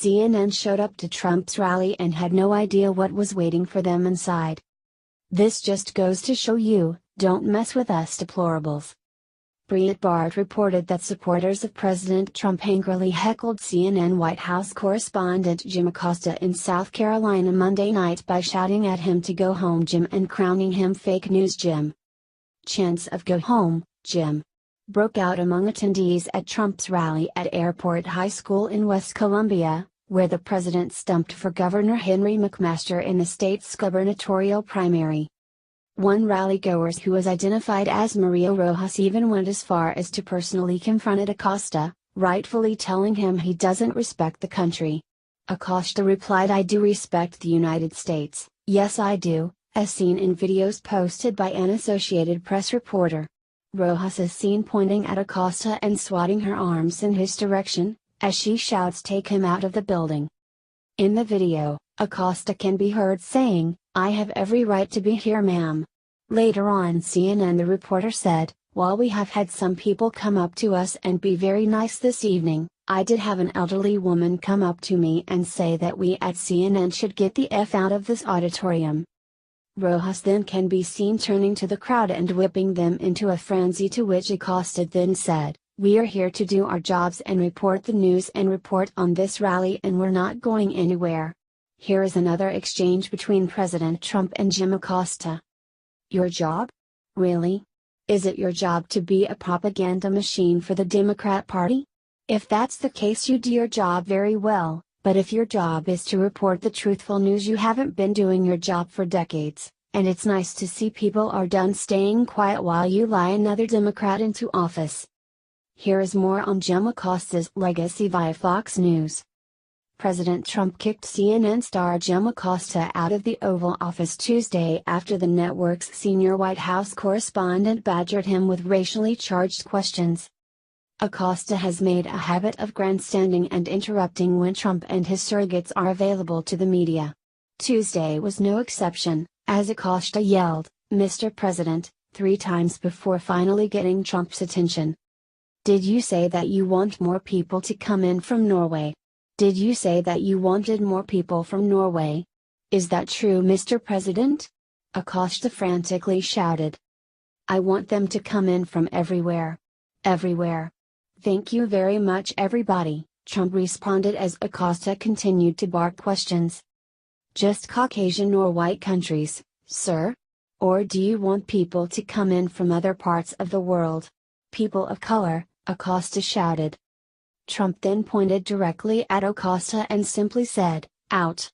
CNN showed up to Trump's rally and had no idea what was waiting for them inside. This just goes to show you, don't mess with us deplorables. Breitbart reported that supporters of President Trump angrily heckled CNN White House correspondent Jim Acosta in South Carolina Monday night by shouting at him to go home Jim and crowning him fake news Jim. Chants of "Go home, Jim" broke out among attendees at Trump's rally at Airport High School in West Columbia, where the president stumped for Governor Henry McMaster in the state's gubernatorial primary. One rallygoer who was identified as Maria Rojas even went as far as to personally confront Acosta, rightfully telling him he doesn't respect the country. Acosta replied, "I do respect the United States, yes I do," as seen in videos posted by an Associated Press reporter. Rojas is seen pointing at Acosta and swatting her arms in his direction, as she shouts, "Take him out of the building." In the video, Acosta can be heard saying, "I have every right to be here, ma'am." Later on CNN the reporter said, "While we have had some people come up to us and be very nice this evening, I did have an elderly woman come up to me and say that we at CNN should get the F out of this auditorium." Rojas then can be seen turning to the crowd and whipping them into a frenzy, to which Acosta then said, "We are here to do our jobs and report the news and report on this rally, and we're not going anywhere." Here is another exchange between President Trump and Jim Acosta. "Your job? Really? Is it your job to be a propaganda machine for the Democrat Party? If that's the case, you do your job very well, but if your job is to report the truthful news, you haven't been doing your job for decades, and it's nice to see people are done staying quiet while you lie another Democrat into office." Here is more on Jim Acosta's legacy via Fox News. President Trump kicked CNN star Jim Acosta out of the Oval Office Tuesday after the network's senior White House correspondent badgered him with racially charged questions. Acosta has made a habit of grandstanding and interrupting when Trump and his surrogates are available to the media. Tuesday was no exception, as Acosta yelled, "Mr. President," 3 times before finally getting Trump's attention. "Did you say that you want more people to come in from Norway? Did you say that you wanted more people from Norway? Is that true, Mr. President?" Acosta frantically shouted. "I want them to come in from everywhere. Everywhere. Thank you very much, everybody," Trump responded as Acosta continued to bark questions. "Just Caucasian or white countries, sir? Or do you want people to come in from other parts of the world? People of color?" Acosta shouted. Trump then pointed directly at Acosta and simply said, "Out."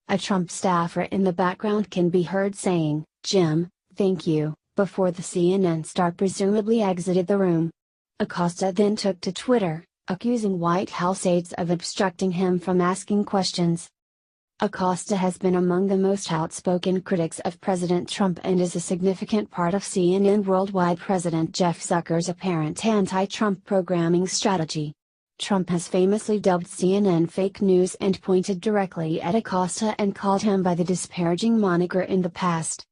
A Trump staffer in the background can be heard saying, "Jim, thank you," before the CNN star presumably exited the room. Acosta then took to Twitter, accusing White House aides of obstructing him from asking questions. Acosta has been among the most outspoken critics of President Trump and is a significant part of CNN Worldwide President Jeff Zucker's apparent anti-Trump programming strategy. Trump has famously dubbed CNN fake news and pointed directly at Acosta and called him by the disparaging moniker in the past.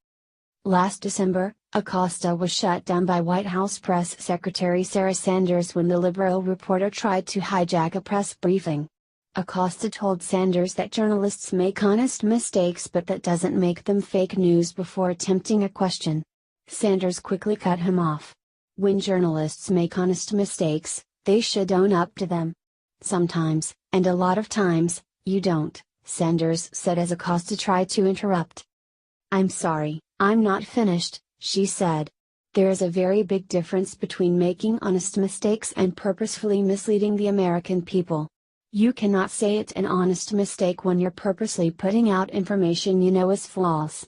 Last December, Acosta was shut down by White House Press Secretary Sarah Sanders when the liberal reporter tried to hijack a press briefing. Acosta told Sanders that journalists make honest mistakes but that doesn't make them fake news before attempting a question. Sanders quickly cut him off. "When journalists make honest mistakes, they should own up to them. Sometimes, and a lot of times, you don't," Sanders said as Acosta tried to interrupt. "I'm sorry, I'm not finished," she said. "There is a very big difference between making honest mistakes and purposefully misleading the American people. You cannot say it's an honest mistake when you're purposely putting out information you know is false."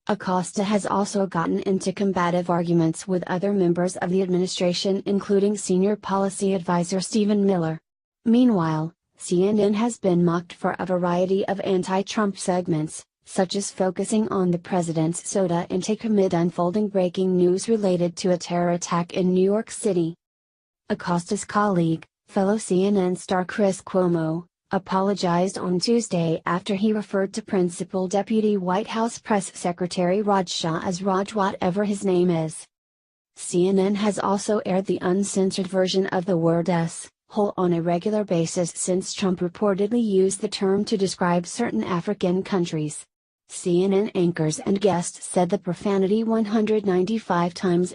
Acosta has also gotten into combative arguments with other members of the administration, including senior policy advisor Stephen Miller. Meanwhile, CNN has been mocked for a variety of anti-Trump segments, such as focusing on the president's soda intake amid unfolding breaking news related to a terror attack in New York City. Acosta's colleague, fellow CNN star Chris Cuomo, apologized on Tuesday after he referred to Principal Deputy White House Press Secretary Raj Shah as Raj whatever his name is. CNN has also aired the uncensored version of the word "s" whole on a regular basis since Trump reportedly used the term to describe certain African countries. CNN anchors and guests said the profanity 195 times